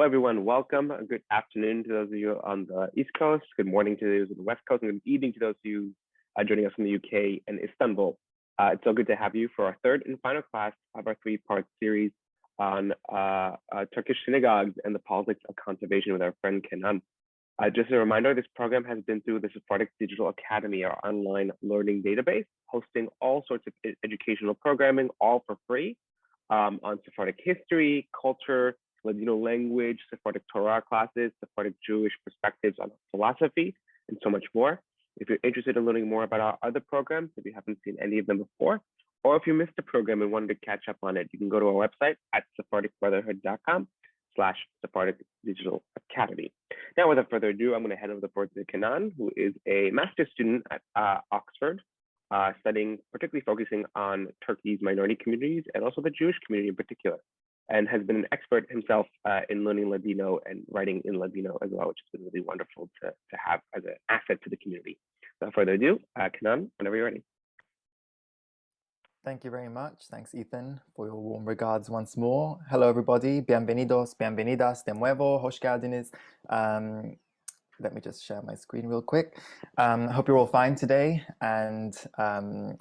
everyone. Welcome. Good afternoon to those of you on the East Coast. Good morning to those on the West Coast, and good evening to those of you joining us from the UK and Istanbul. It's so good to have you for our third and final class of our three-part series on Turkish synagogues and the politics of conservation with our friend Kenan. Just a reminder, this program has been through the Sephardic Digital Academy, our online learning database, hosting all sorts of educational programming, all for free, on Sephardic history, culture, Ladino language, Sephardic Torah classes, Sephardic Jewish perspectives on philosophy, and so much more. If you're interested in learning more about our other programs, if you haven't seen any of them before, or if you missed a program and wanted to catch up on it, you can go to our website at sephardicbrotherhood.com/Sephardic Digital Academy. Now, without further ado, I'm going to hand over the floor to Kenan, who is a master's student at Oxford, studying, particularly focusing on Turkey's minority communities and also the Jewish community in particular, and has been an expert himself in learning Ladino and writing in Ladino as well, which has been really wonderful to have as an asset to the community. Without further ado, Kenan, whenever you're ready. Thank you very much. Thanks, Ethan, for your warm regards once more. Hello, everybody. Bienvenidos, bienvenidas, de nuevo. Hoş geldiniz. Let me just share my screen real quick. I hope you're all fine today. And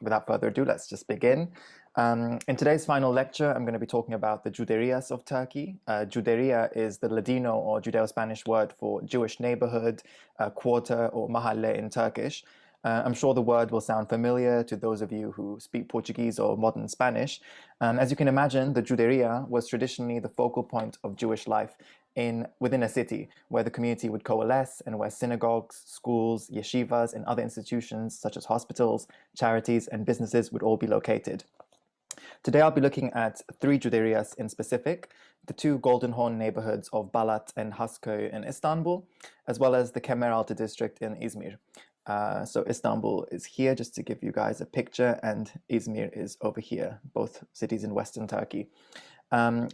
without further ado, let's just begin. In today's final lecture, I'm going to be talking about the Djuderias of Turkey. Djuderia is the Ladino or Judeo-Spanish word for Jewish neighborhood, quarter, or mahalle in Turkish. I'm sure the word will sound familiar to those of you who speak Portuguese or modern Spanish. As you can imagine, the Djuderia was traditionally the focal point of Jewish life within a city, where the community would coalesce and where synagogues, schools, yeshivas, and other institutions such as hospitals, charities, and businesses would all be located. Today, I'll be looking at three Djuderias in specific: the two Golden Horn neighborhoods of Balat and Hasköy in Istanbul, as well as the Kemeraltı district in Izmir. So Istanbul is here, just to give you guys a picture, and Izmir is over here, both cities in Western Turkey.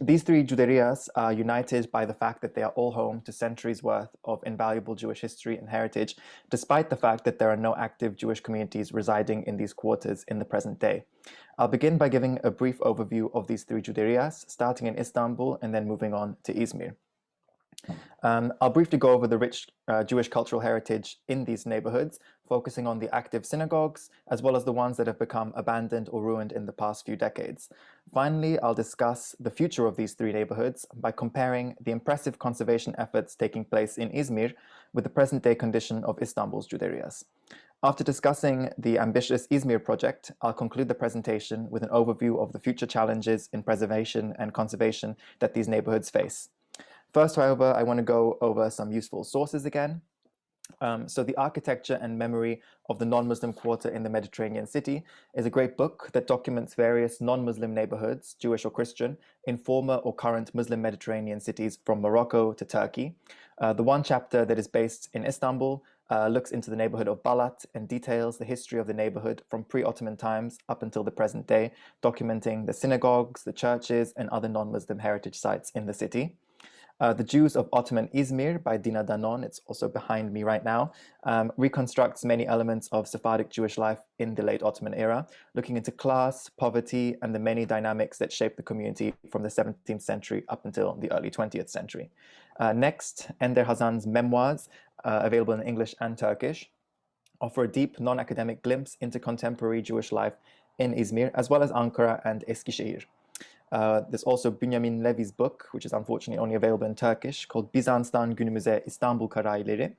These three Djuderias are united by the fact that they are all home to centuries worth of invaluable Jewish history and heritage, despite the fact that there are no active Jewish communities residing in these quarters in the present day. I'll begin by giving a brief overview of these three Juderias, starting in Istanbul and then moving on to Izmir. I'll briefly go over the rich Jewish cultural heritage in these neighborhoods, focusing on the active synagogues, as well as the ones that have become abandoned or ruined in the past few decades. Finally, I'll discuss the future of these three neighborhoods by comparing the impressive conservation efforts taking place in Izmir with the present-day condition of Istanbul's Juderias. After discussing the ambitious Izmir project, I'll conclude the presentation with an overview of the future challenges in preservation and conservation that these neighborhoods face. First, however, I want to go over some useful sources again. So The Architecture and Memory of the Non-Muslim Quarter in the Mediterranean City is a great book that documents various non-Muslim neighborhoods, Jewish or Christian, in former or current Muslim Mediterranean cities from Morocco to Turkey. The one chapter that is based in Istanbul looks into the neighborhood of Balat and details the history of the neighborhood from pre-Ottoman times up until the present day, documenting the synagogues, the churches, and other non-Muslim heritage sites in the city. The Jews of Ottoman Izmir by Dina Danon, it's also behind me right now, reconstructs many elements of Sephardic Jewish life in the late Ottoman era, looking into class, poverty, and the many dynamics that shaped the community from the 17th century up until the early 20th century. Next, Ender Hazan's memoirs, available in English and Turkish, offer a deep, non-academic glimpse into contemporary Jewish life in Izmir, as well as Ankara and Eskişehir. There's also Bünyamin Levi's book, which is unfortunately only available in Turkish, called Bizans'tan Günümüze İstanbul Karayleri,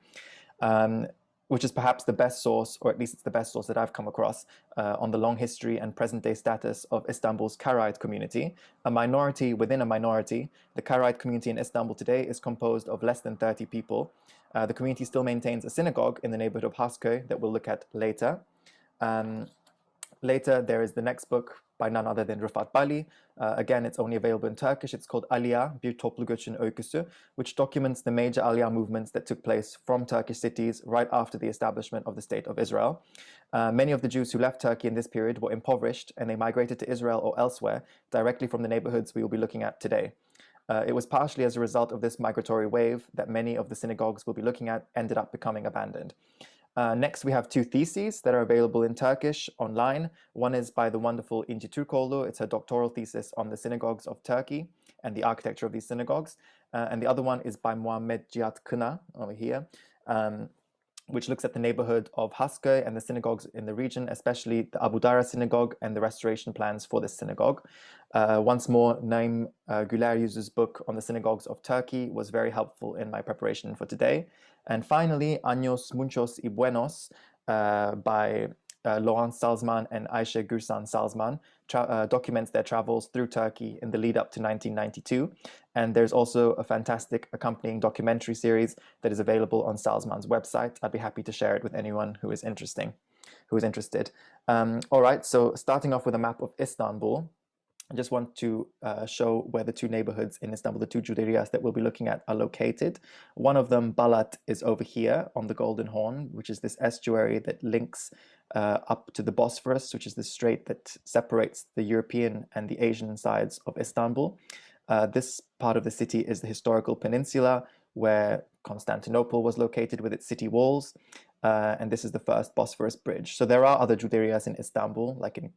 which is perhaps the best source, or at least it's the best source that I've come across, on the long history and present-day status of Istanbul's Karaite community, a minority within a minority. The Karaite community in Istanbul today is composed of less than 30 people. The community still maintains a synagogue in the neighborhood of Hasköy that we'll look at later. Later, there is the next book by none other than Rıfat Bali. Again, it's only available in Turkish. It's called Aliyah, Bir Toplu Göç'ün Öyküsü, which documents the major Aliyah movements that took place from Turkish cities right after the establishment of the State of Israel. Many of the Jews who left Turkey in this period were impoverished, and they migrated to Israel or elsewhere, directly from the neighborhoods we will be looking at today. It was partially as a result of this migratory wave that many of the synagogues we'll be looking at ended up becoming abandoned. Next, we have two theses that are available in Turkish online. One is by the wonderful İnci Türkoğlu. It's her doctoral thesis on the synagogues of Turkey. and the architecture of these synagogues. And the other one is by Muhammed Jihad Kına over here, which looks at the neighborhood of Haskö and the synagogues in the region, especially the Abu Dara synagogue and the restoration plans for this synagogue. Once more, Naim Güler Yüz's book on the synagogues of Turkey was very helpful in my preparation for today. And finally, Años Muchos y Buenos by Laurent Salzman and Ayşe Gürsan Salzman documents their travels through Turkey in the lead up to 1992. And there's also a fantastic accompanying documentary series that is available on Salzman's website. I'd be happy to share it with anyone who is interested. All right, so starting off with a map of Istanbul, I just want to show where the two neighborhoods in Istanbul, the two Djuderias that we'll be looking at, are located. One of them, Balat, is over here on the Golden Horn, which is this estuary that links up to the Bosphorus, which is the strait that separates the European and the Asian sides of Istanbul. This part of the city is the historical peninsula where Constantinople was located with its city walls. And this is the first Bosphorus bridge. So there are other Djuderias in Istanbul, like in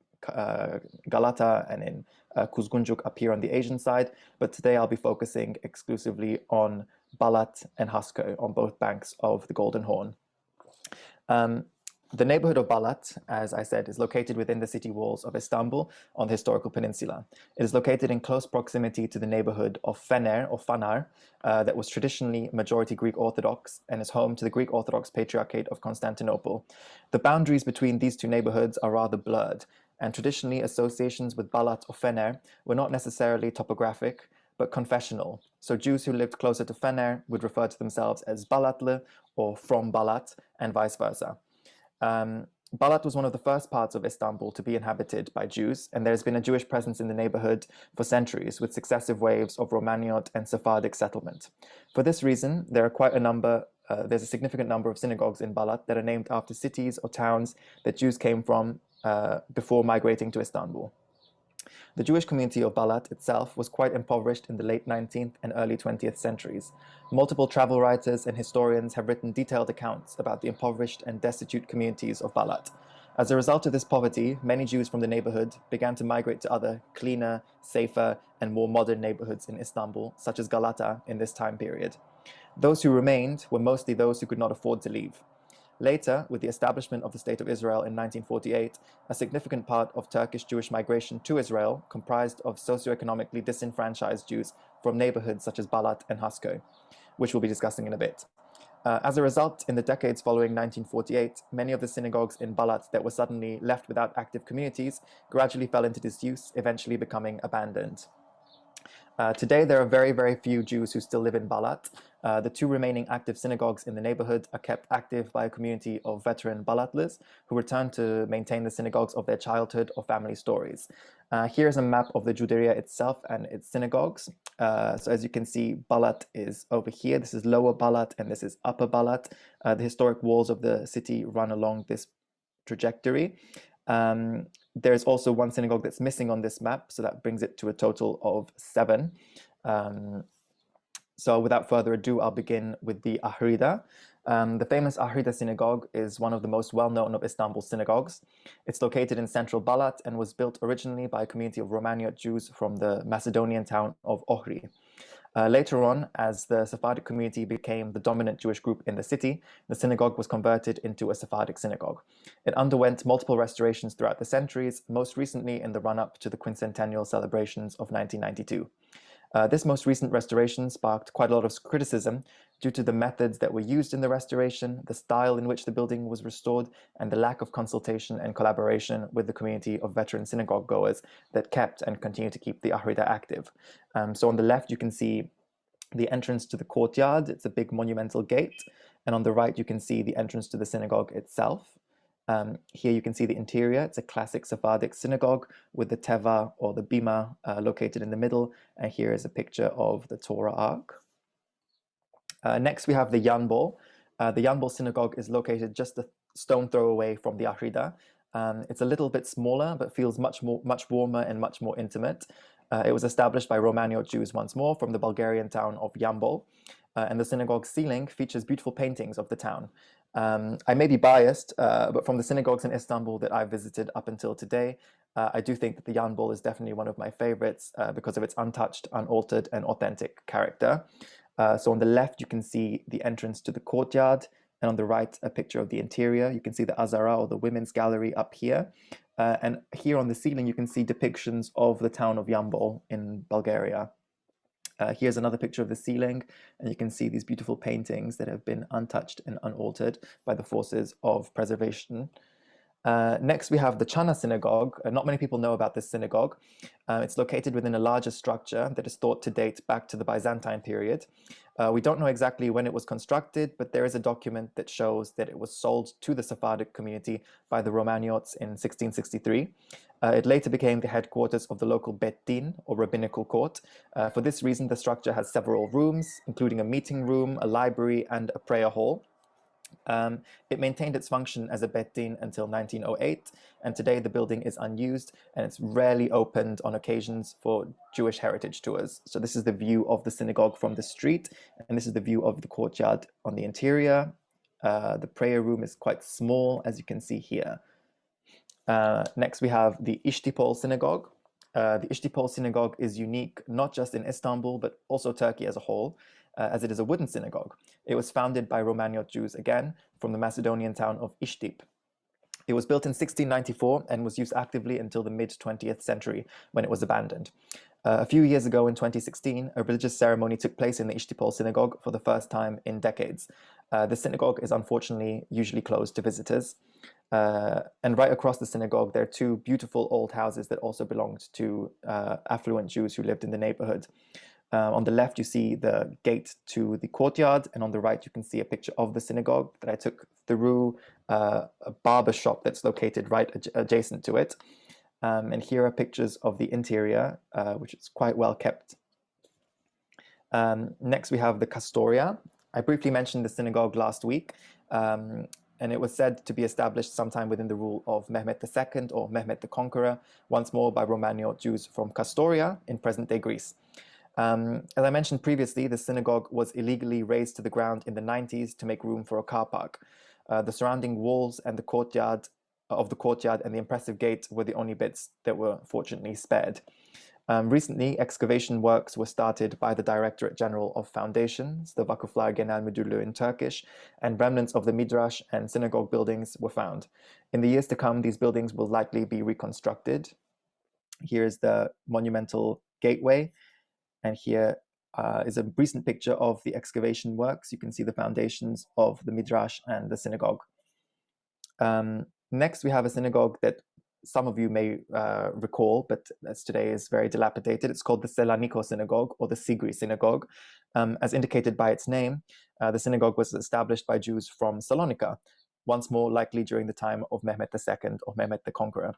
Galata and in Kuzguncuk up here on the Asian side. But today I'll be focusing exclusively on Balat and Haskö on both banks of the Golden Horn. The neighborhood of Balat, as I said, is located within the city walls of Istanbul on the historical peninsula. It is located in close proximity to the neighborhood of Fener or Fanar, that was traditionally majority Greek Orthodox and is home to the Greek Orthodox Patriarchate of Constantinople. The boundaries between these two neighborhoods are rather blurred, and traditionally associations with Balat or Fener were not necessarily topographic, but confessional. So Jews who lived closer to Fener would refer to themselves as Balatlı or from Balat, and vice versa. Balat was one of the first parts of Istanbul to be inhabited by Jews, and there's been a Jewish presence in the neighborhood for centuries, with successive waves of Romaniote and Sephardic settlement. For this reason, there's a significant number of synagogues in Balat that are named after cities or towns that Jews came from before migrating to Istanbul. The Jewish community of Balat itself was quite impoverished in the late 19th and early 20th centuries. Multiple travel writers and historians have written detailed accounts about the impoverished and destitute communities of Balat. As a result of this poverty, many Jews from the neighborhood began to migrate to other cleaner, safer, and more modern neighborhoods in Istanbul, such as Galata, in this time period. Those who remained were mostly those who could not afford to leave. Later, with the establishment of the State of Israel in 1948, a significant part of Turkish Jewish migration to Israel comprised of socioeconomically disenfranchised Jews from neighborhoods such as Balat and Haskö, which we'll be discussing in a bit. As a result, in the decades following 1948, many of the synagogues in Balat that were suddenly left without active communities gradually fell into disuse, eventually becoming abandoned. Today, there are very, very few Jews who still live in Balat. The two remaining active synagogues in the neighborhood are kept active by a community of veteran Balatlys who return to maintain the synagogues of their childhood or family stories. Here's a map of the Djuderia itself and its synagogues. So as you can see, Balat is over here. This is Lower Balat and this is Upper Balat. The historic walls of the city run along this trajectory. There's also one synagogue that's missing on this map, so that brings it to a total of 7. So without further ado, I'll begin with the Ahrida. The famous Ahrida synagogue is one of the most well-known of Istanbul's synagogues. It's located in central Balat and was built originally by a community of Romaniote Jews from the Macedonian town of Ohri. Later on, as the Sephardic community became the dominant Jewish group in the city, the synagogue was converted into a Sephardic synagogue. It underwent multiple restorations throughout the centuries, most recently in the run-up to the quincentennial celebrations of 1992. This most recent restoration sparked quite a lot of criticism due to the methods that were used in the restoration, the style in which the building was restored, and the lack of consultation and collaboration with the community of veteran synagogue goers that kept and continue to keep the Ahrida active. So on the left, you can see the entrance to the courtyard. It's a big monumental gate. And on the right, you can see the entrance to the synagogue itself. Here you can see the interior. It's a classic Sephardic synagogue with the teva or the bima located in the middle. And here is a picture of the Torah Ark. Next, we have the Yanbol. The Yanbol synagogue is located just a stone throw away from the Ahrida. It's a little bit smaller, but feels much warmer and much more intimate. It was established by Romaniote Jews once more from the Bulgarian town of Yanbol. And the synagogue's ceiling features beautiful paintings of the town. I may be biased, but from the synagogues in Istanbul that I've visited up until today, I do think that the Yanbul is definitely one of my favorites because of its untouched, unaltered, and authentic character. So on the left, you can see the entrance to the courtyard, and on the right, a picture of the interior. You can see the Azara, or the women's gallery, up here. And here on the ceiling, you can see depictions of the town of Yanbul in Bulgaria. Here's another picture of the ceiling, and you can see these beautiful paintings that have been untouched and unaltered by the forces of preservation. Next, we have the Chana Synagogue. Not many people know about this synagogue. It's located within a larger structure that is thought to date back to the Byzantine period. We don't know exactly when it was constructed, but there is a document that shows that it was sold to the Sephardic community by the Romaniots in 1663. It later became the headquarters of the local Bet Din, or rabbinical court. For this reason, the structure has several rooms, including a meeting room, a library, and a prayer hall. It maintained its function as a Bet Din until 1908, and today the building is unused and it's rarely opened on occasions for Jewish heritage tours. So this is the view of the synagogue from the street, and this is the view of the courtyard on the interior. The prayer room is quite small, as you can see here. Next, we have the Ishtipol Synagogue. The Ishtipol Synagogue is unique not just in Istanbul, but also Turkey as a whole, as it is a wooden synagogue. It was founded by Romaniot Jews, again, from the Macedonian town of Ishtip. It was built in 1694 and was used actively until the mid-20th century, when it was abandoned. A few years ago, in 2016, a religious ceremony took place in the Ishtipol Synagogue for the first time in decades. The synagogue is unfortunately usually closed to visitors. And right across the synagogue, there are two beautiful old houses that also belonged to affluent Jews who lived in the neighborhood. On the left, you see the gate to the courtyard, and on the right, you can see a picture of the synagogue that I took through a barber shop that's located right adjacent to it. And here are pictures of the interior, which is quite well kept. Next, we have the Kastoria. I briefly mentioned the synagogue last week, and it was said to be established sometime within the rule of Mehmet II, or Mehmet the Conqueror, once more by Romaniote Jews from Kastoria in present-day Greece. As I mentioned previously, the synagogue was illegally razed to the ground in the 90s to make room for a car park. The surrounding walls and the courtyard and the impressive gate were the only bits that were fortunately spared. Recently, excavation works were started by the Directorate General of Foundations, the Vakıflar Genel Müdürlüğü in Turkish, and remnants of the Midrash and synagogue buildings were found. In the years to come, these buildings will likely be reconstructed. Here's the monumental gateway, and here is a recent picture of the excavation works. You can see the foundations of the Midrash and the synagogue. Next, we have a synagogue that some of you may recall, but as today is very dilapidated. It's called the Selanikko Synagogue, or the Sigri Synagogue. As indicated by its name, the synagogue was established by Jews from Salonika, once more likely during the time of Mehmet II, or Mehmet the Conqueror.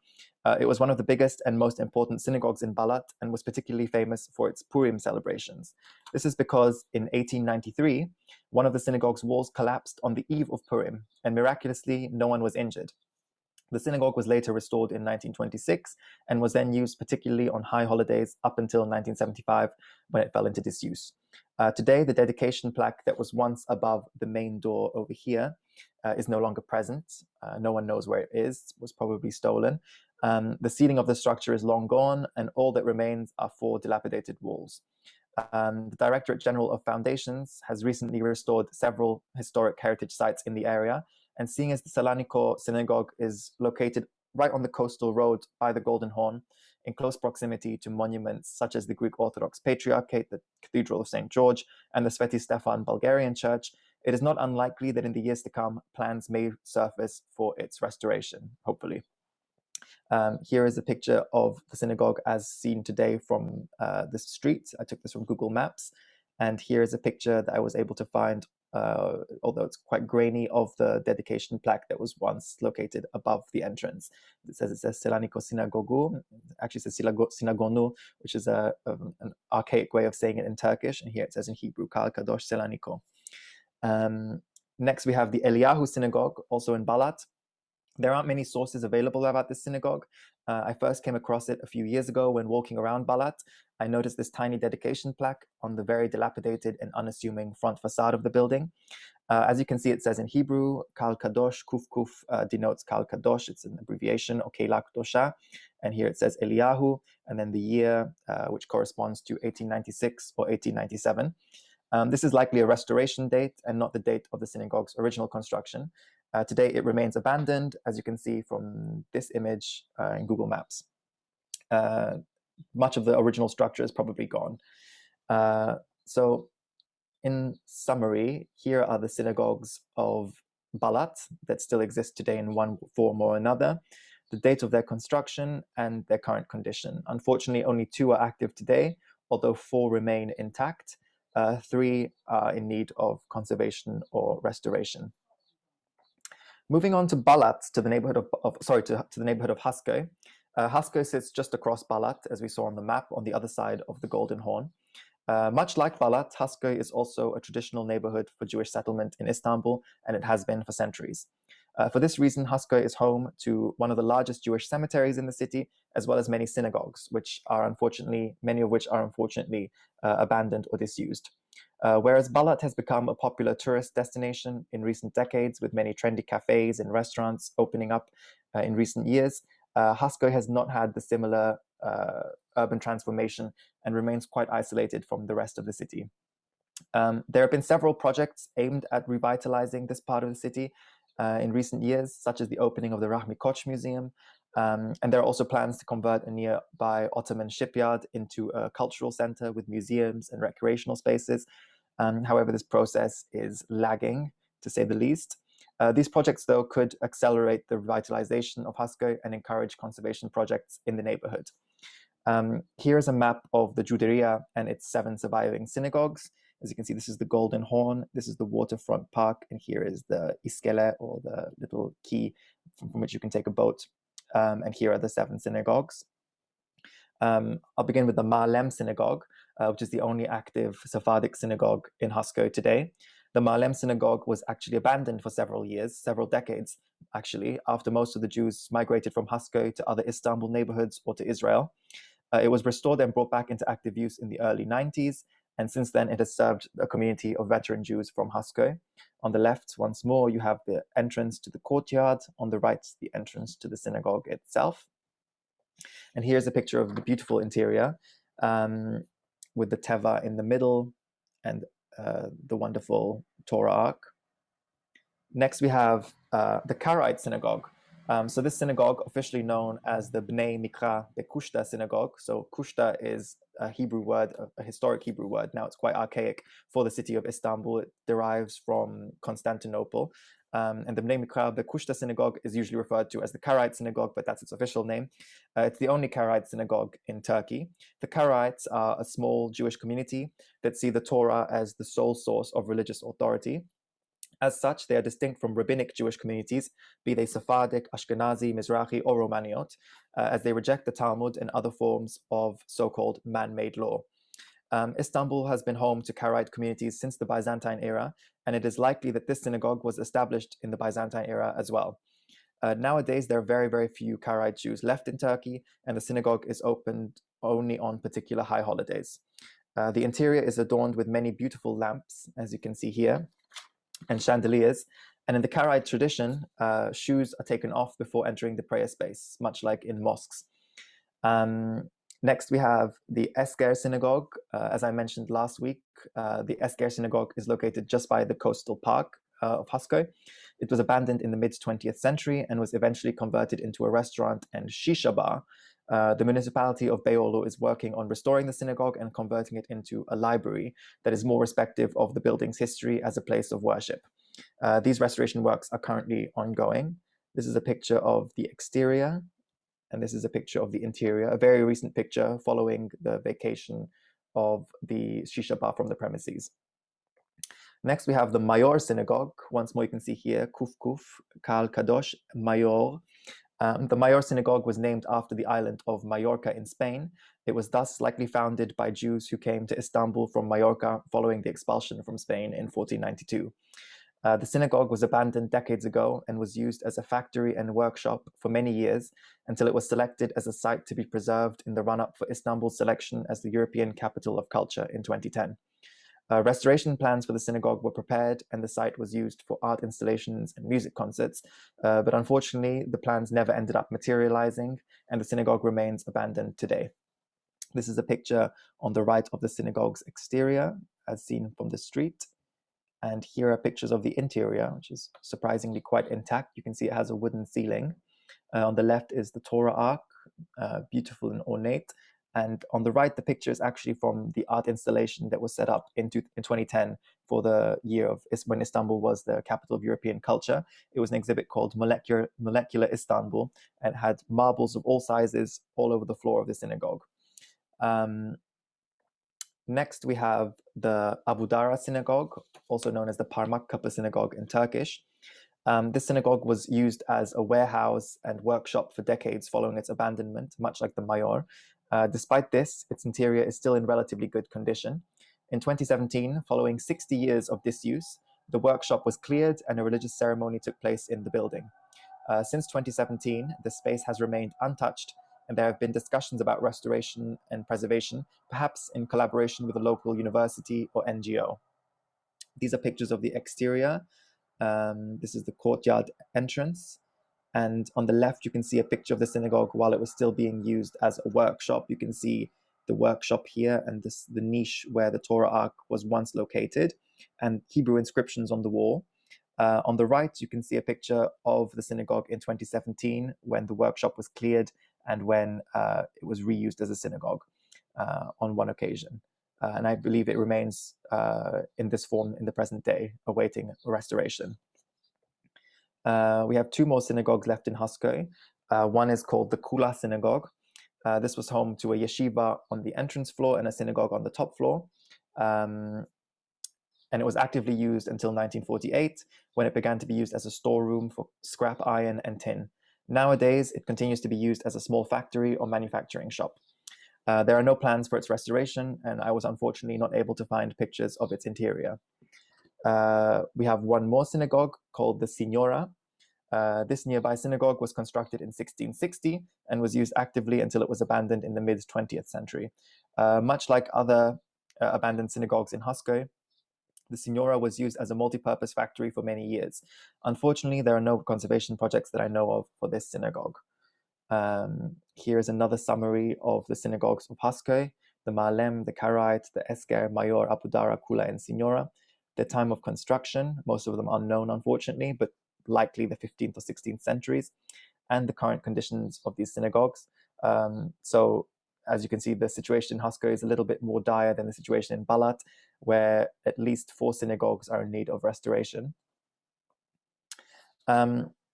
It was one of the biggest and most important synagogues in Balat, and was particularly famous for its Purim celebrations. This is because in 1893, one of the synagogue's walls collapsed on the eve of Purim, and miraculously, no one was injured. The synagogue was later restored in 1926 and was then used particularly on high holidays up until 1975, when it fell into disuse. Today, the dedication plaque that was once above the main door over here is no longer present. No one knows where it is. It was probably stolen. The ceiling of the structure is long gone, and all that remains are 4 dilapidated walls. The Directorate General of Foundations has recently restored several historic heritage sites in the area, and seeing as the Selanikko Synagogue is located right on the coastal road by the Golden Horn, in close proximity to monuments such as the Greek Orthodox Patriarchate, the Cathedral of St. George, and the Sveti Stefan Bulgarian Church, it is not unlikely that in the years to come, plans may surface for its restoration, hopefully. Here is a picture of the synagogue as seen today from the street. I took this from Google Maps. And here is a picture that I was able to find, although it's quite grainy, of the dedication plaque that was once located above the entrance. It says Selanikko Synagogu. Actually, it says Synagonu, which is an archaic way of saying it in Turkish. And here it says in Hebrew, Kal Kadosh Selanikko. Next, we have the Eliyahu Synagogue, also in Balat. There aren't many sources available about this synagogue. I first came across it a few years ago when walking around Balat. I noticed this tiny dedication plaque on the very dilapidated and unassuming front facade of the building. As you can see, it says in Hebrew, Kal Kadosh, Kuf Kuf denotes Kal Kadosh. It's an abbreviation, or Keila Kedosha. And here it says Eliyahu, and then the year, which corresponds to 1896 or 1897. This is likely a restoration date and not the date of the synagogue's original construction. Today, it remains abandoned, as you can see from this image in Google Maps. Much of the original structure is probably gone. So in summary, here are the synagogues of Balat that still exist today in one form or another, the date of their construction, and their current condition. Unfortunately, only 2 are active today, although 4 remain intact. 3 are in need of conservation or restoration. Moving on to Balat, to the neighborhood to the neighborhood of Haskö. Haskö sits just across Balat, as we saw on the map, on the other side of the Golden Horn. Much like Balat, Haskö is also a traditional neighborhood for Jewish settlement in Istanbul, and it has been for centuries. For this reason, Haskö is home to one of the largest Jewish cemeteries in the city, as well as many synagogues, many of which are unfortunately abandoned or disused. Whereas Balat has become a popular tourist destination in recent decades, with many trendy cafes and restaurants opening up in recent years, Haskö has not had the similar urban transformation and remains quite isolated from the rest of the city. There have been several projects aimed at revitalizing this part of the city in recent years, such as the opening of the Rahmi Koç Museum, and there are also plans to convert a nearby Ottoman shipyard into a cultural center with museums and recreational spaces. However, this process is lagging, to say the least. These projects, though, could accelerate the revitalization of Haskö and encourage conservation projects in the neighborhood. Here is a map of the Djuderia and its 7 surviving synagogues. As you can see, this is the Golden Horn, this is the waterfront park, and here is the iskele, or the little quay from which you can take a boat. And here are the 7 synagogues. I'll begin with the Ma'alem synagogue, which is the only active Sephardic synagogue in Haskö today. The Ma'alem synagogue was actually abandoned for several decades, actually, after most of the Jews migrated from Haskö to other Istanbul neighborhoods or to Israel. It was restored and brought back into active use in the early 90s, and since then it has served a community of veteran Jews from Haskö. On the left, once more, you have the entrance to the courtyard. On the right, the entrance to the synagogue itself. And here's a picture of the beautiful interior with the teva in the middle and the wonderful Torah ark. Next, we have the Karaite synagogue. So this synagogue, officially known as the Bnei Mikra Bekushta synagogue. So Kushta is a Hebrew word, a historic Hebrew word. Now it's quite archaic for the city of Istanbul. It derives from Constantinople. And the Bnei Mikra Bekushta synagogue is usually referred to as the Karaite synagogue, but that's its official name. It's the only Karaite synagogue in Turkey. The Karaites are a small Jewish community that see the Torah as the sole source of religious authority. As such, they are distinct from rabbinic Jewish communities, be they Sephardic, Ashkenazi, Mizrahi, or Romaniot, as they reject the Talmud and other forms of so-called man-made law. Istanbul has been home to Karaite communities since the Byzantine era, and it is likely that this synagogue was established in the Byzantine era as well. Nowadays, there are very, very few Karaite Jews left in Turkey, and the synagogue is opened only on particular high holidays. The interior is adorned with many beautiful lamps, as you can see here, and chandeliers. And in the Karaite tradition, shoes are taken off before entering the prayer space, much like in mosques. Next, we have the Esker synagogue. As I mentioned last week, the Esker synagogue is located just by the coastal park of Haskö. It was abandoned in the mid-20th century and was eventually converted into a restaurant and shisha bar. The municipality of Beyoğlu is working on restoring the synagogue and converting it into a library that is more respective of the building's history as a place of worship. These restoration works are currently ongoing. This is a picture of the exterior, and this is a picture of the interior, a very recent picture following the vacation of the shisha bar from the premises. Next, we have the Mayor synagogue. Once more, you can see here, Kuf Kuf, Kal Kadosh, Mayor. The Mayor synagogue was named after the island of Majorca in Spain. It was thus likely founded by Jews who came to Istanbul from Majorca following the expulsion from Spain in 1492. The synagogue was abandoned decades ago and was used as a factory and workshop for many years until it was selected as a site to be preserved in the run-up for Istanbul's selection as the European Capital of Culture in 2010. Restoration plans for the synagogue were prepared and the site was used for art installations and music concerts, but unfortunately the plans never ended up materializing and the synagogue remains abandoned today. This is a picture on the right of the synagogue's exterior as seen from the street. And here are pictures of the interior, which is surprisingly quite intact. You can see it has a wooden ceiling. On the left is the Torah Ark, beautiful and ornate. And on the right, the picture is actually from the art installation that was set up in 2010 for the year of when Istanbul was the capital of European culture. It was an exhibit called Molecular Istanbul and had marbles of all sizes all over the floor of the synagogue. Next, we have the Abu Dara synagogue, also known as the Parmak Kapı synagogue in Turkish. This synagogue was used as a warehouse and workshop for decades following its abandonment, much like the Mayor. Despite this, its interior is still in relatively good condition. In 2017, following 60 years of disuse, the workshop was cleared and a religious ceremony took place in the building. Since 2017, the space has remained untouched, and there have been discussions about restoration and preservation, perhaps in collaboration with a local university or NGO. These are pictures of the exterior. This is the courtyard entrance. And on the left, you can see a picture of the synagogue while it was still being used as a workshop. You can see the workshop here and the niche where the Torah Ark was once located, and Hebrew inscriptions on the wall. On the right, you can see a picture of the synagogue in 2017 when the workshop was cleared and when it was reused as a synagogue on one occasion. And I believe it remains in this form in the present day, awaiting restoration. We have two more synagogues left in Haskoy. One is called the Kula Synagogue. This was home to a yeshiva on the entrance floor and a synagogue on the top floor. And it was actively used until 1948, when it began to be used as a storeroom for scrap iron and tin. Nowadays, it continues to be used as a small factory or manufacturing shop. There are no plans for its restoration, and I was unfortunately not able to find pictures of its interior. We have one more synagogue called the Signora. This nearby synagogue was constructed in 1660 and was used actively until it was abandoned in the mid-20th century. Much like other abandoned synagogues in Haskoy, the Signora was used as a multi-purpose factory for many years. Unfortunately, there are no conservation projects that I know of for this synagogue. Here is another summary of the synagogues of Haskoy, the Ma'alem, the Karaite, the Esker, Mayor, Abu Dara, Kula, and Signora. The time of construction, most of them unknown, unfortunately, but likely the 15th or 16th centuries, and the current conditions of these synagogues. So, as you can see, the situation in Haskoy is a little bit more dire than the situation in Balat, where at least 4 synagogues are in need of restoration.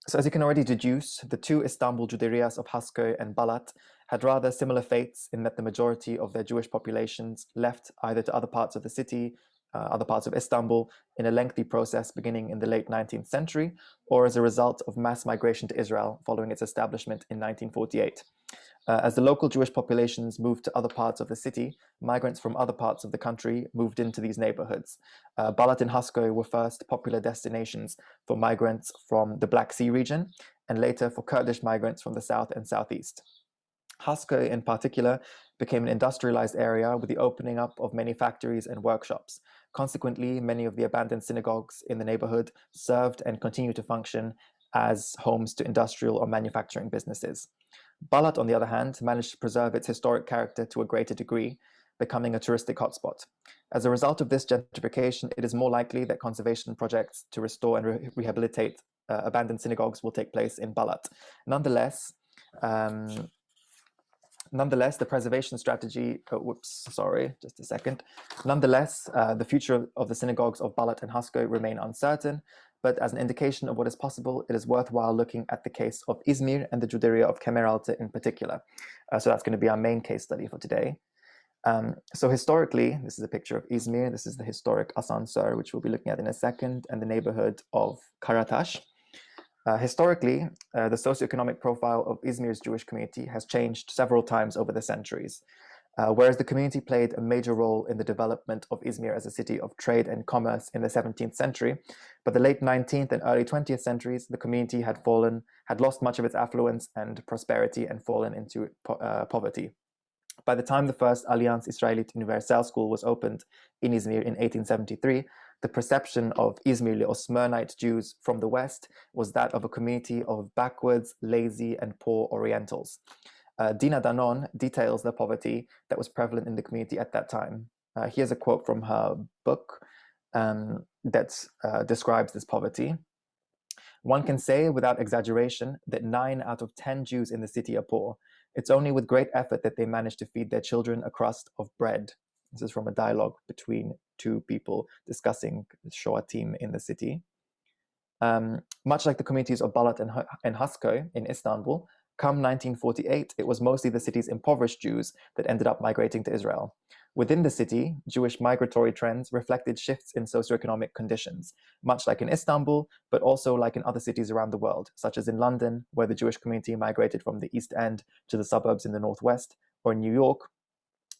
So as you can already deduce, the two Istanbul Djuderias of Haskoy and Balat had rather similar fates in that the majority of their Jewish populations left either to other parts of the city, other parts of Istanbul, in a lengthy process beginning in the late 19th century, or as a result of mass migration to Israel following its establishment in 1948. As the local Jewish populations moved to other parts of the city, migrants from other parts of the country moved into these neighborhoods. Balat and Haskoy were first popular destinations for migrants from the Black Sea region, and later for Kurdish migrants from the south and southeast. Haskoy, in particular, became an industrialized area with the opening up of many factories and workshops. Consequently, many of the abandoned synagogues in the neighborhood served and continue to function as homes to industrial or manufacturing businesses. Balat, on the other hand, managed to preserve its historic character to a greater degree, becoming a touristic hotspot. As a result of this gentrification, it is more likely that conservation projects to restore and rehabilitate abandoned synagogues will take place in Balat. Nonetheless, the preservation strategy, Nonetheless, the future of the synagogues of Balat and Haskoy remain uncertain, but as an indication of what is possible, it is worthwhile looking at the case of Izmir and the Djuderia of Kemeraltı in particular. So that's going to be our main case study for today. So historically, this is a picture of Izmir. This is the historic Asansör, which we'll be looking at in a second, and the neighborhood of Karataş. Historically, the socioeconomic profile of Izmir's Jewish community has changed several times over the centuries. Whereas the community played a major role in the development of Izmir as a city of trade and commerce in the 17th century, but the late 19th and early 20th centuries, the community had lost much of its affluence and prosperity and fallen into poverty. By the time the first Alliance Israelite Universelle school was opened in Izmir in 1873, the perception of Izmirli or Smyrnite Jews from the West was that of a community of backwards, lazy, and poor Orientals. Dina Danon details the poverty that was prevalent in the community at that time. Here's a quote from her book that describes this poverty. One can say without exaggeration that 9 out of 10 Jews in the city are poor. It's only with great effort that they manage to feed their children a crust of bread. This is from a dialogue between two people discussing the Shoah team in the city. Much like the communities of Balat and Haskoy in Istanbul, come 1948, it was mostly the city's impoverished Jews that ended up migrating to Israel. Within the city, Jewish migratory trends reflected shifts in socioeconomic conditions, much like in Istanbul, but also like in other cities around the world, such as in London, where the Jewish community migrated from the East End to the suburbs in the Northwest, or in New York,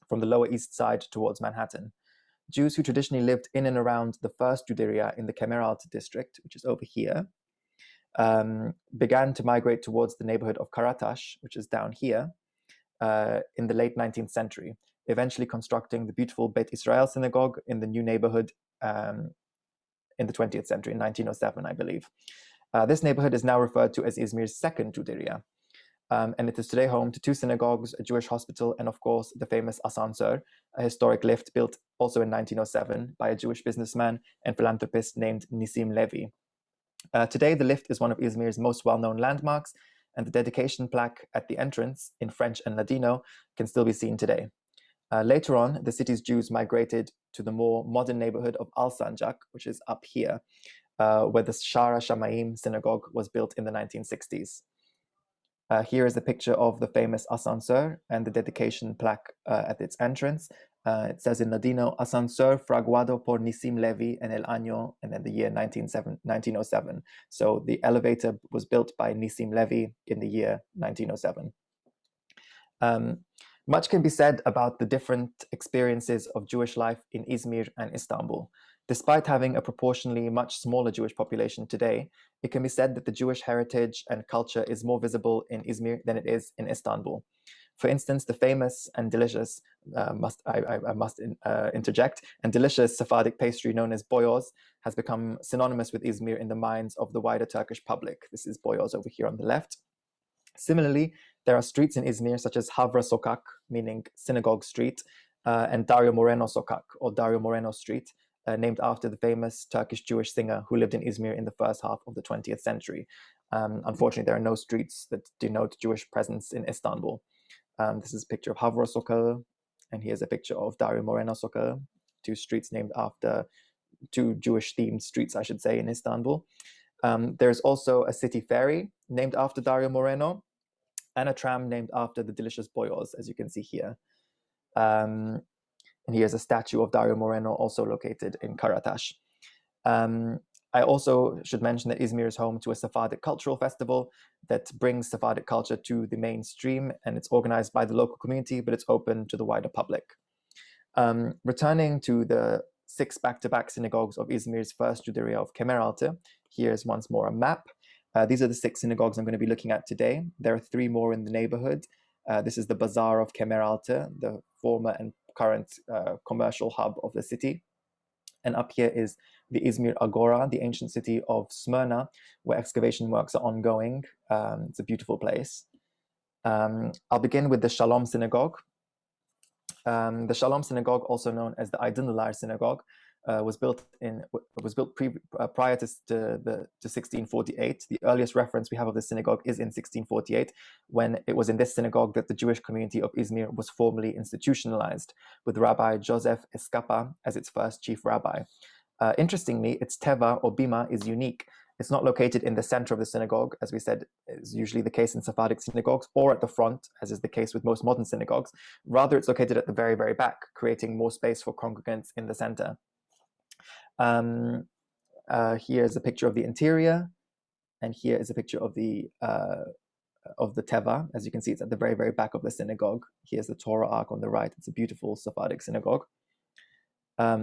from the Lower East Side towards Manhattan. Jews who traditionally lived in and around the first Djuderia in the Kemeraltı district, which is over here, began to migrate towards the neighborhood of Karataş, which is down here, in the late 19th century, eventually constructing the beautiful Beit Israel synagogue in the new neighborhood in the 20th century, in 1907, I believe. This neighborhood is now referred to as Izmir's second Djuderia, and it is today home to 2 synagogues, a Jewish hospital, and of course the famous Asansör, a historic lift built also in 1907 by a Jewish businessman and philanthropist named Nissim Levy. Today, the lift is one of Izmir's most well-known landmarks, and the dedication plaque at the entrance in French and Ladino can still be seen today. Later on, the city's Jews migrated to the more modern neighborhood of Al-Sanjak, which is up here, where the Shara Shamayim synagogue was built in the 1960s. Here is a picture of the famous Asansör and the dedication plaque at its entrance. It says in Ladino, Asansör fraguado por Nissim Levy en el año, and then the year 1907. So the elevator was built by Nissim Levy in the year 1907. Much can be said about the different experiences of Jewish life in Izmir and Istanbul. Despite having a proportionally much smaller Jewish population today, it can be said that the Jewish heritage and culture is more visible in Izmir than it is in Istanbul. For instance, the famous and delicious, I must interject, and delicious Sephardic pastry known as boyoz has become synonymous with Izmir in the minds of the wider Turkish public. This is boyoz over here on the left. Similarly, there are streets in Izmir such as Havra Sokak, meaning Synagogue Street, and Dario Moreno Sokak, or Dario Moreno Street, named after the famous Turkish Jewish singer who lived in Izmir in the first half of the 20th century. Unfortunately, there are no streets that denote Jewish presence in Istanbul. This is a picture of Havra Sokak, and here's a picture of Dario Moreno Sokak, 2 streets named after 2 Jewish-themed streets, I should say, in Istanbul. There's also a city ferry named after Dario Moreno, and a tram named after the delicious boyoz, as you can see here. And here's a statue of Dario Moreno, also located in Karataş. I also should mention that Izmir is home to a Sephardic cultural festival that brings Sephardic culture to the mainstream, and it's organized by the local community, but it's open to the wider public. Returning to the 6 back-to-back synagogues of Izmir's first Djuderia of Kemeraltı, here's once more a map. These are the 6 synagogues I'm going to be looking at today. There are 3 more in the neighborhood. This is the Bazaar of Kemeraltı, the former and current commercial hub of the city. And up here is the Izmir Agora, the ancient city of Smyrna, where excavation works are ongoing. It's a beautiful place. I'll begin with the Shalom Synagogue. The Shalom Synagogue, also known as the Aydınlılar Synagogue, was built prior to 1648. The earliest reference we have of the synagogue is in 1648, when it was in this synagogue that the Jewish community of Izmir was formally institutionalized, with Rabbi Joseph Escapa as its first chief rabbi. Interestingly, its teva or bima is unique. It's not located in the center of the synagogue, as we said is usually the case in Sephardic synagogues, or at the front, as is the case with most modern synagogues. Rather, it's located at the very, very back, creating more space for congregants in the center. Here's a picture of the interior, and here is a picture of the teva. As you can see, it's at the very, very back of the synagogue. Here's the Torah ark on the right. It's a beautiful Sephardic synagogue.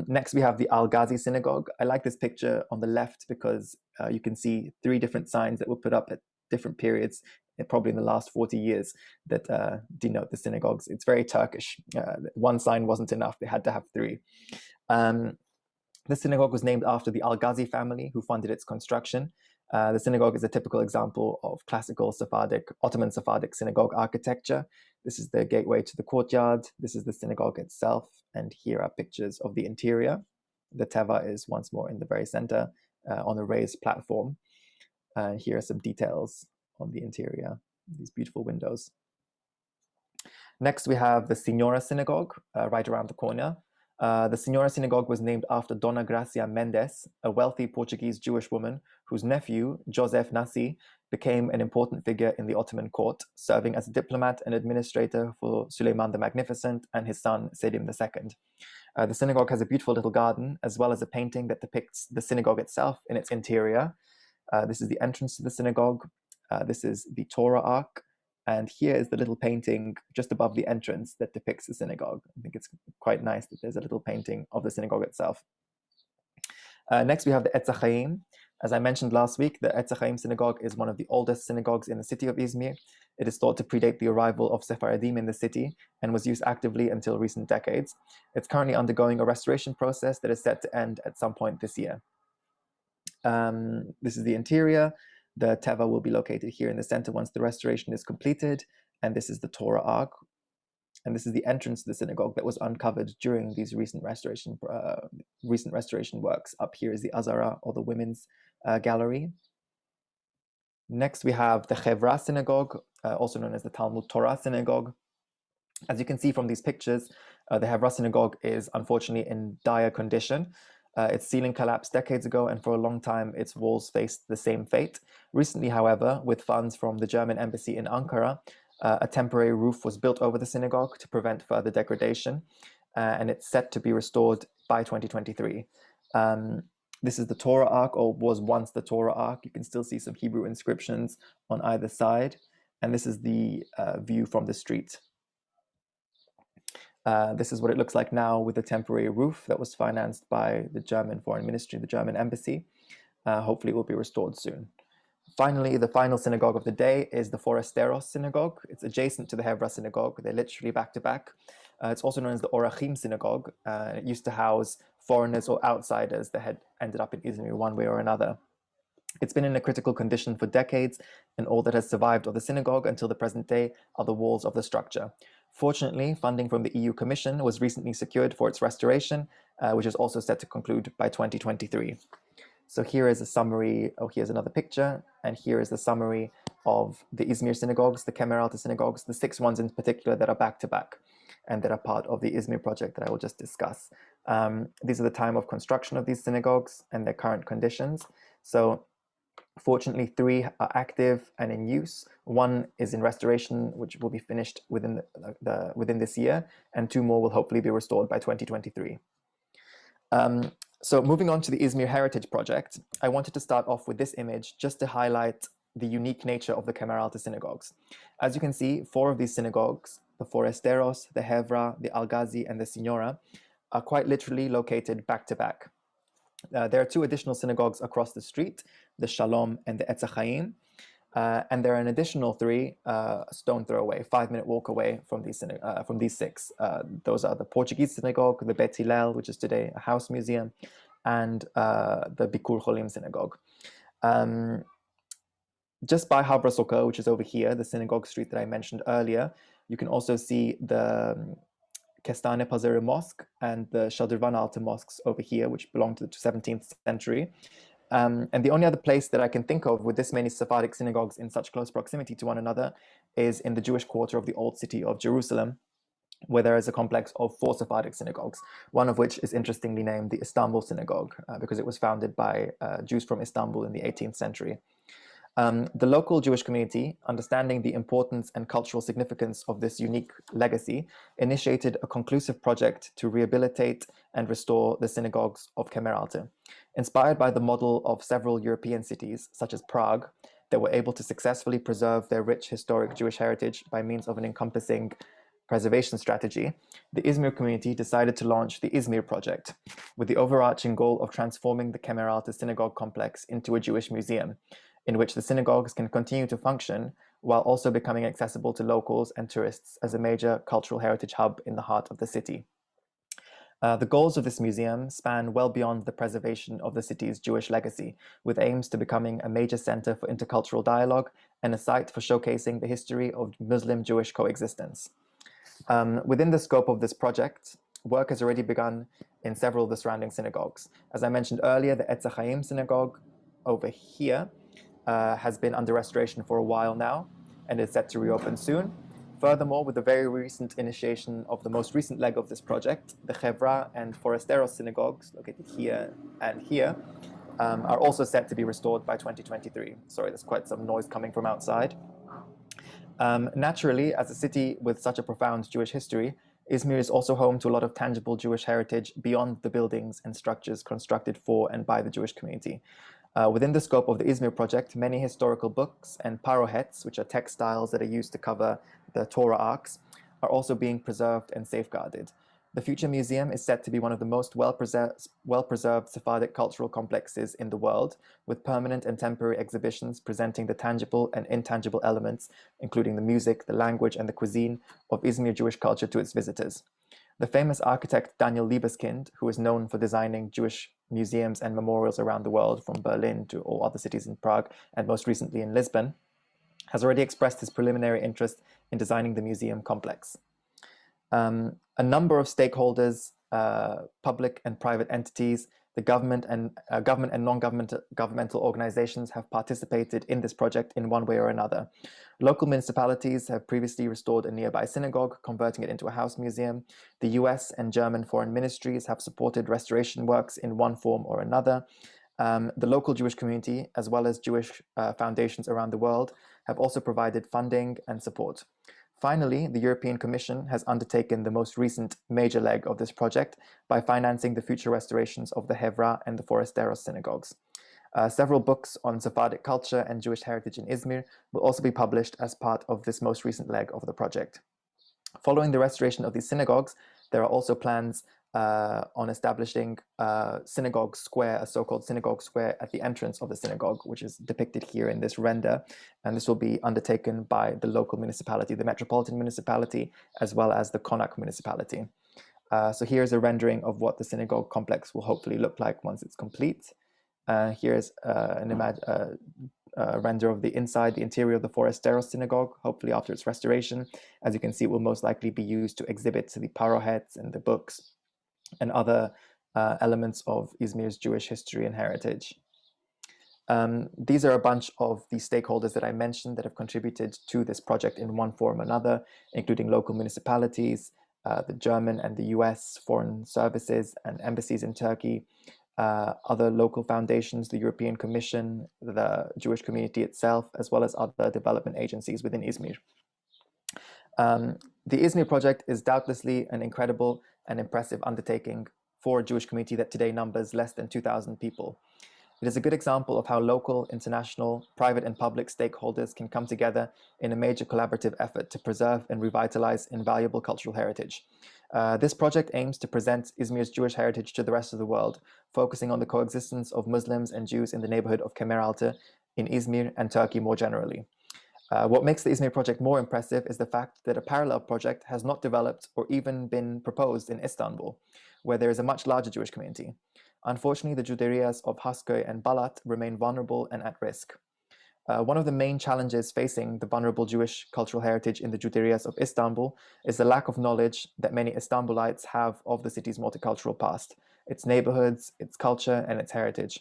Next, we have the Al-Ghazi synagogue. I like this picture on the left because you can see 3 different signs that were put up at different periods probably in the last 40 years that denote the synagogues. It's very Turkish. One sign wasn't enough. They had to have three. The synagogue was named after the Al-Ghazi family who funded its construction. The synagogue is a typical example of classical Ottoman Sephardic synagogue architecture. This is the gateway to the courtyard. This is the synagogue itself. And here are pictures of the interior. The teva is once more in the very center on a raised platform. Here are some details on the interior, these beautiful windows. Next, we have the Signora Synagogue right around the corner. The Signora Synagogue was named after Dona Gracia Mendes, a wealthy Portuguese Jewish woman whose nephew, Joseph Nassi, became an important figure in the Ottoman court, serving as a diplomat and administrator for Suleiman the Magnificent and his son, Selim II. The synagogue has a beautiful little garden, as well as a painting that depicts the synagogue itself in its interior. This is the entrance to the synagogue. This is the Torah Ark. And here is the little painting just above the entrance that depicts the synagogue. I think it's quite nice that there's a little painting of the synagogue itself. Next, we have the Etz HaChaim. As I mentioned last week, the Etz HaChaim synagogue is one of the oldest synagogues in the city of Izmir. It is thought to predate the arrival of Sephardim in the city and was used actively until recent decades. It's currently undergoing a restoration process that is set to end at some point this year. This is the interior. The teva will be located here in the center once the restoration is completed. And this is the Torah Ark. And this is the entrance to the synagogue that was uncovered during these recent restoration works. Up here is the Azara, or the women's gallery. Next, we have the Chevra Synagogue, also known as the Talmud Torah Synagogue. As you can see from these pictures, the Chevra Synagogue is unfortunately in dire condition. Its ceiling collapsed decades ago, and for a long time, its walls faced the same fate. Recently, however, with funds from the German embassy in Ankara, a temporary roof was built over the synagogue to prevent further degradation, and it's set to be restored by 2023. This is the Torah Ark, or was once the Torah Ark. You can still see some Hebrew inscriptions on either side, and this is the view from the street. This is what it looks like now with the temporary roof that was financed by the German Foreign Ministry, the German Embassy. Hopefully it will be restored soon. Finally, the final synagogue of the day is the Forasteros Synagogue. It's adjacent to the Hevra Synagogue. They're literally back to back. It's also known as the Orachim Synagogue. It used to house foreigners or outsiders that had ended up in Izmir one way or another. It's been in a critical condition for decades, and all that has survived of the synagogue until the present day are the walls of the structure. Fortunately, funding from the EU Commission was recently secured for its restoration, which is also set to conclude by 2023. So here is a summary. Oh, here's another picture. And here is the summary of the Izmir synagogues, the Kemer Alta synagogues, the 6 ones in particular that are back to back and that are part of the Izmir project that I will just discuss. These are the time of construction of these synagogues and their current conditions. So fortunately, 3 are active and in use. 1 is in restoration, which will be finished within this year, and 2 more will hopefully be restored by 2023. So moving on to the Izmir Heritage Project, I wanted to start off with this image just to highlight the unique nature of the Kemer Alta synagogues. As you can see, 4 of these synagogues, the Forasteros, the Hevra, the Al-Ghazi, and the Signora, are quite literally located back to back. There are 2 additional synagogues across the street, the Shalom and the Etz HaChaim, and there are an additional 3 stone throw away, 5-minute walk away from these 6. Those are the Portuguese synagogue, the Bet Hillel, which is today a house museum, and the Bikur Cholim synagogue. Just by Havra Soka, which is over here, the synagogue street that I mentioned earlier, you can also see the Kestane Pazarı Mosque and the Shadırvan Altı mosques over here, which belong to the 17th century. And the only other place that I can think of with this many Sephardic synagogues in such close proximity to one another is in the Jewish quarter of the old city of Jerusalem, where there is a complex of 4 Sephardic synagogues, one of which is interestingly named the Istanbul Synagogue, because it was founded by Jews from Istanbul in the 18th century. The local Jewish community, understanding the importance and cultural significance of this unique legacy, initiated a conclusive project to rehabilitate and restore the synagogues of Kemer Alta. Inspired by the model of several European cities, such as Prague, that were able to successfully preserve their rich historic Jewish heritage by means of an encompassing preservation strategy, the Izmir community decided to launch the Izmir project, with the overarching goal of transforming the Kemer Alta synagogue complex into a Jewish museum, in which the synagogues can continue to function while also becoming accessible to locals and tourists as a major cultural heritage hub in the heart of the city. The goals of this museum span well beyond the preservation of the city's Jewish legacy, with aims to becoming a major center for intercultural dialogue and a site for showcasing the history of Muslim-Jewish coexistence. Within the scope of this project, work has already begun in several of the surrounding synagogues. As I mentioned earlier, the Etz Chaim synagogue over here has been under restoration for a while now and is set to reopen soon. Furthermore, with the very recent initiation of the most recent leg of this project, the Chevra and Forasteros synagogues, located here and here, are also set to be restored by 2023. Sorry, there's quite some noise coming from outside. Naturally, as a city with such a profound Jewish history, Izmir is also home to a lot of tangible Jewish heritage beyond the buildings and structures constructed for and by the Jewish community. Within the scope of the Izmir project, many historical books and parohets, which are textiles that are used to cover the Torah arcs, are also being preserved and safeguarded. The future museum is set to be one of the most well-preserved Sephardic cultural complexes in the world, with permanent and temporary exhibitions presenting the tangible and intangible elements, including the music, the language, and the cuisine of Izmir Jewish culture to its visitors. The famous architect Daniel Libeskind, who is known for designing Jewish museums and memorials around the world, from Berlin to all other cities in Prague, and most recently in Lisbon, has already expressed his preliminary interest in designing the museum complex. A number of stakeholders, public and private entities, the government and non-governmental organizations have participated in this project in one way or another. Local municipalities have previously restored a nearby synagogue, converting it into a house museum. The US and German foreign ministries have supported restoration works in one form or another. The local Jewish community, as well as Jewish foundations around the world, have also provided funding and support. Finally, the European Commission has undertaken the most recent major leg of this project by financing the future restorations of the Hevra and the Forasteros synagogues. Several books on Sephardic culture and Jewish heritage in Izmir will also be published as part of this most recent leg of the project. Following the restoration of these synagogues, there are also plans on establishing synagogue square, a so-called synagogue square at the entrance of the synagogue, which is depicted here in this render. And this will be undertaken by the local municipality, the metropolitan municipality, as well as the Konak municipality. So here's a rendering of what the synagogue complex will hopefully look like once it's complete. Here's a render of the inside, the interior of the Forasteros synagogue, hopefully after its restoration. As you can see, it will most likely be used to exhibit the parohets and the books and other elements of Izmir's Jewish history and heritage. These are a bunch of the stakeholders that I mentioned that have contributed to this project in one form or another, including local municipalities, the German and the US foreign services and embassies in Turkey, other local foundations, the European Commission, the Jewish community itself, as well as other development agencies within Izmir. The Izmir project is doubtlessly an incredible and impressive undertaking for a Jewish community that today numbers less than 2,000 people. It is a good example of how local, international, private and public stakeholders can come together in a major collaborative effort to preserve and revitalize invaluable cultural heritage. This project aims to present Izmir's Jewish heritage to the rest of the world, focusing on the coexistence of Muslims and Jews in the neighborhood of Kemeraltı, in Izmir and Turkey more generally. What makes the Izmir project more impressive is the fact that a parallel project has not developed or even been proposed in Istanbul, where there is a much larger Jewish community. Unfortunately, the Djuderias of Hasköy and Balat remain vulnerable and at risk. One of the main challenges facing the vulnerable Jewish cultural heritage in the Djuderias of Istanbul is the lack of knowledge that many Istanbulites have of the city's multicultural past, its neighborhoods, its culture, and its heritage.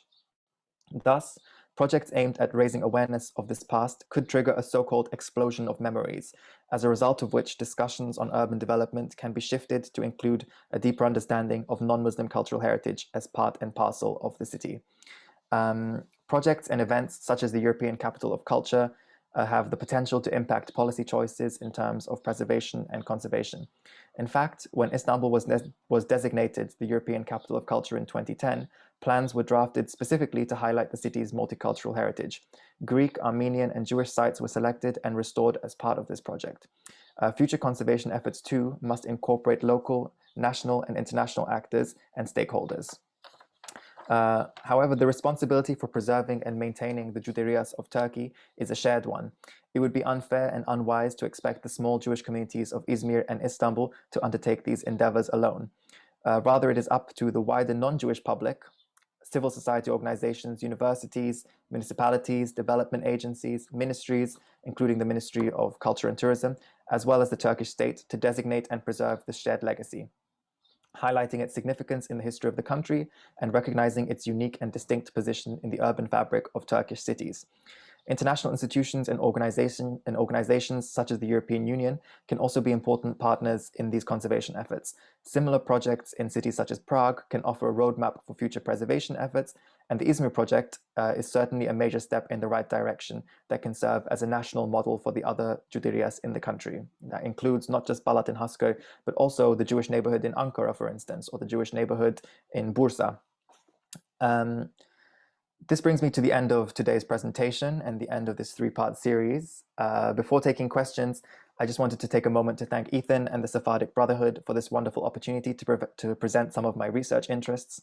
Thus, projects aimed at raising awareness of this past could trigger a so-called explosion of memories, as a result of which discussions on urban development can be shifted to include a deeper understanding of non-Muslim cultural heritage as part and parcel of the city. Projects and events such as the European Capital of Culture have the potential to impact policy choices in terms of preservation and conservation. In fact, when Istanbul was designated the European Capital of Culture in 2010, plans were drafted specifically to highlight the city's multicultural heritage. Greek, Armenian, and Jewish sites were selected and restored as part of this project. Future conservation efforts, too, must incorporate local, national, and international actors and stakeholders. However, the responsibility for preserving and maintaining the Juderias of Turkey is a shared one. It would be unfair and unwise to expect the small Jewish communities of Izmir and Istanbul to undertake these endeavors alone. Rather, it is up to the wider non-Jewish public, civil society organizations, universities, municipalities, development agencies, ministries, including the Ministry of Culture and Tourism, as well as the Turkish state, to designate and preserve this shared legacy, highlighting its significance in the history of the country and recognizing its unique and distinct position in the urban fabric of Turkish cities. International institutions and organizations such as the European Union can also be important partners in these conservation efforts. Similar projects in cities such as Prague can offer a roadmap for future preservation efforts, and the Izmir project is certainly a major step in the right direction that can serve as a national model for the other Juderias in the country. That includes not just Balat and Haskoy, but also the Jewish neighborhood in Ankara, for instance, or the Jewish neighborhood in Bursa. This brings me to the end of today's presentation and the end of this three-part series. Before taking questions, I just wanted to take a moment to thank Ethan and the Sephardic Brotherhood for this wonderful opportunity to present some of my research interests.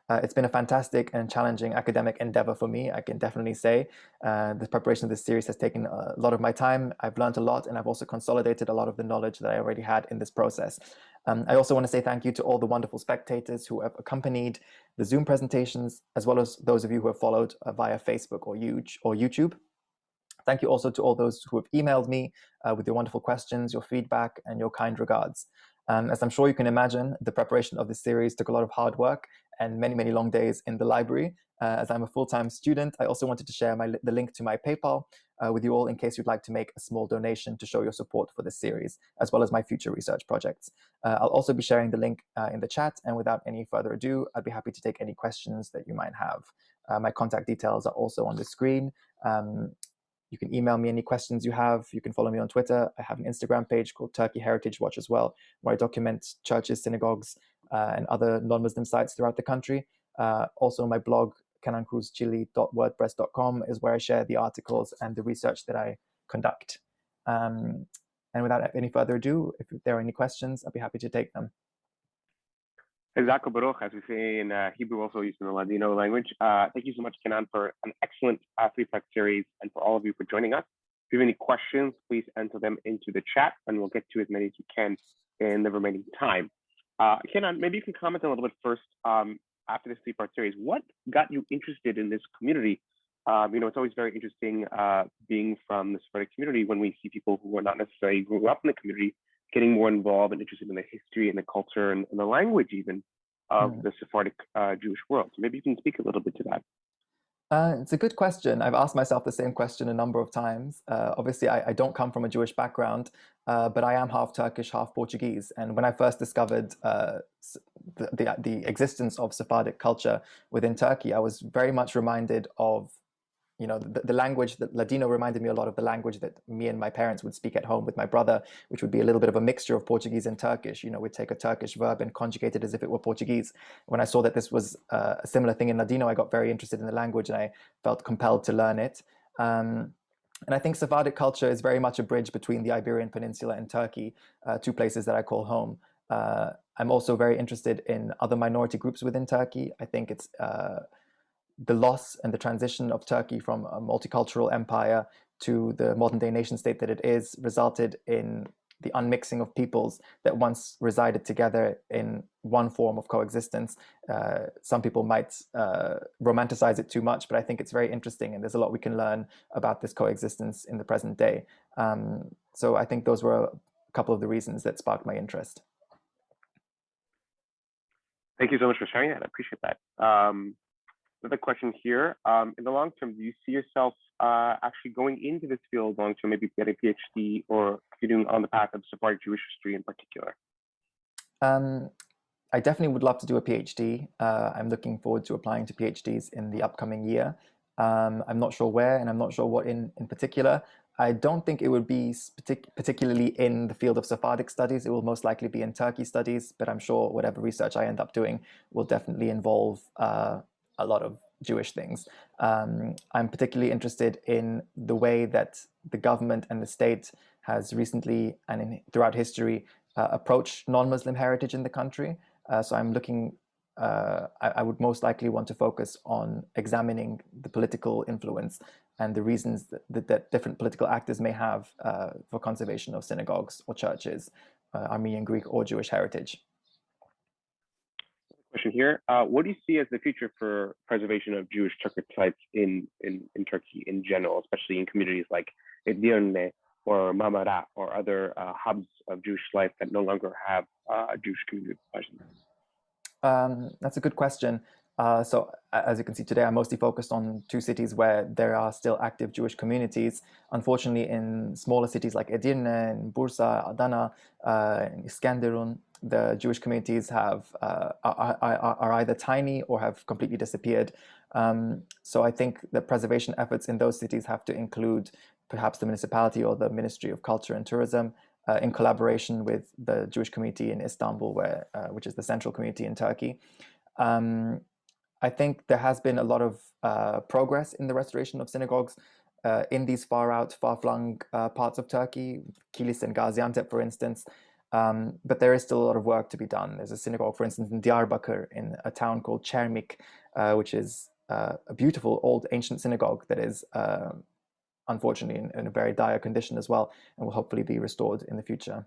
It's been a fantastic and challenging academic endeavor for me, I can definitely say. The preparation of this series has taken a lot of my time. I've learned a lot, and I've also consolidated a lot of the knowledge that I already had in this process. I also want to say thank you to all the wonderful spectators who have accompanied the Zoom presentations, as well as those of you who have followed via Facebook or YouTube. Thank you also to all those who have emailed me with your wonderful questions, your feedback, and your kind regards. As I'm sure you can imagine, the preparation of this series took a lot of hard work and many, many long days in the library. As I'm a full-time student, I also wanted to share the link to my PayPal with you all in case you'd like to make a small donation to show your support for this series, as well as my future research projects. I'll also be sharing the link in the chat, and without any further ado, I'd be happy to take any questions that you might have. My contact details are also on the screen. You can email me any questions you have. You can follow me on Twitter. I have an Instagram page called Turkey Heritage Watch as well, where I document churches, synagogues, and other non-Muslim sites throughout the country. Also, my blog, kanancruzchili.wordpress.com, is where I share the articles and the research that I conduct. And without any further ado, if there are any questions, I'd be happy to take them. Jazakallah Baruch, as we say in Hebrew, also used in the Ladino language. Thank you so much, Kenan, for an excellent three-part series, and for all of you for joining us. If you have any questions, please enter them into the chat, and we'll get to as many as you can in the remaining time. Kenan, maybe you can comment a little bit first after this three-part series. What got you interested in this community? It's always very interesting being from the Sephardic community when we see people who are not necessarily grew up in the community getting more involved and interested in the history and the culture and the language even of the Sephardic Jewish world. So maybe you can speak a little bit to that. It's a good question. I've asked myself the same question a number of times. Obviously, I don't come from a Jewish background, but I am half Turkish, half Portuguese. And when I first discovered the existence of Sephardic culture within Turkey, I was very much reminded of the language that Ladino reminded me a lot of the language that me and my parents would speak at home with my brother, which would be a little bit of a mixture of Portuguese and Turkish. We'd take a Turkish verb and conjugate it as if it were Portuguese. When I saw that this was a similar thing in Ladino, I got very interested in the language and I felt compelled to learn it. And I think Sephardic culture is very much a bridge between the Iberian Peninsula and Turkey, two places that I call home. I'm also very interested in other minority groups within Turkey. I think it's the loss and the transition of Turkey from a multicultural empire to the modern day nation state that it is resulted in the unmixing of peoples that once resided together in one form of coexistence. Some people might romanticize it too much, but I think it's very interesting, and there's a lot we can learn about this coexistence in the present day. So I think those were a couple of the reasons that sparked my interest. Thank you so much for sharing that. I appreciate that. Another question here. In the long term, do you see yourself actually going into this field long term, maybe getting a PhD or continuing on the path of Sephardic Jewish history in particular? I definitely would love to do a PhD. I'm looking forward to applying to PhDs in the upcoming year. I'm not sure where, and I'm not sure what in particular. I don't think it would be particularly in the field of Sephardic studies. It will most likely be in Turkey studies, but I'm sure whatever research I end up doing will definitely involve a lot of Jewish things. I'm particularly interested in the way that the government and the state has recently and throughout history approached non-Muslim heritage in the country. So I'm looking I would most likely want to focus on examining the political influence and the reasons that different political actors may have for conservation of synagogues or churches, Armenian, Greek, or Jewish heritage. Question here. What do you see as the future for preservation of Jewish Turkic sites in Turkey in general, especially in communities like Edirne or Marmara or other hubs of Jewish life that no longer have Jewish community presence? That's a good question. So as you can see today, I'm mostly focused on two cities where there are still active Jewish communities. Unfortunately, in smaller cities like Edirne, in Bursa, Adana, in Iskenderun, the Jewish communities are either tiny or have completely disappeared. So I think the preservation efforts in those cities have to include perhaps the municipality or the Ministry of Culture and Tourism, in collaboration with the Jewish community in Istanbul, which is the central community in Turkey. I think there has been a lot of progress in the restoration of synagogues in these far-flung parts of Turkey, Kilis and Gaziantep, for instance. But there is still a lot of work to be done. There's a synagogue, for instance, in Diyarbakir, in a town called Çermik, which is a beautiful old ancient synagogue that is unfortunately in a very dire condition as well, and will hopefully be restored in the future.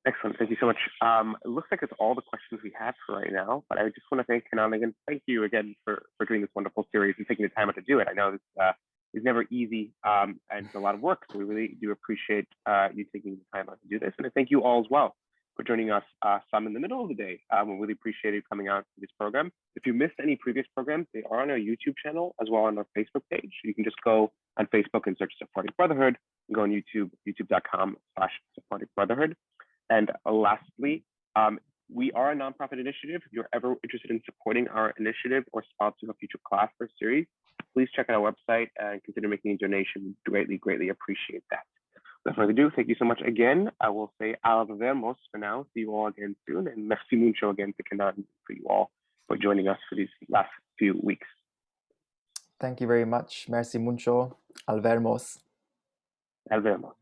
Excellent. Thank you so much. It looks like it's all the questions we have for right now, but I just want to thank Kenan again. Thank you again for doing this wonderful series and taking the time out to do it. I know this is never easy and it's a lot of work, so we really do appreciate you taking the time out to do this. And I thank you all as well for joining us some in the middle of the day. We really appreciate you coming out to this program. If you missed any previous programs, they are on our YouTube channel as well on our Facebook page. You can just go on Facebook and search Sephardic Brotherhood, and go on YouTube, youtube.com/Sephardic Brotherhood. And lastly, we are a nonprofit initiative. If you're ever interested in supporting our initiative or sponsoring a future class or series, please check out our website and consider making a donation. We greatly appreciate that. Without further ado, thank you so much again. I will say al vemos for now. See you all again soon. And merci mucho again to Kenan for you all for joining us for these last few weeks. Thank you very much. Merci mucho. Al vermos. Al vermos.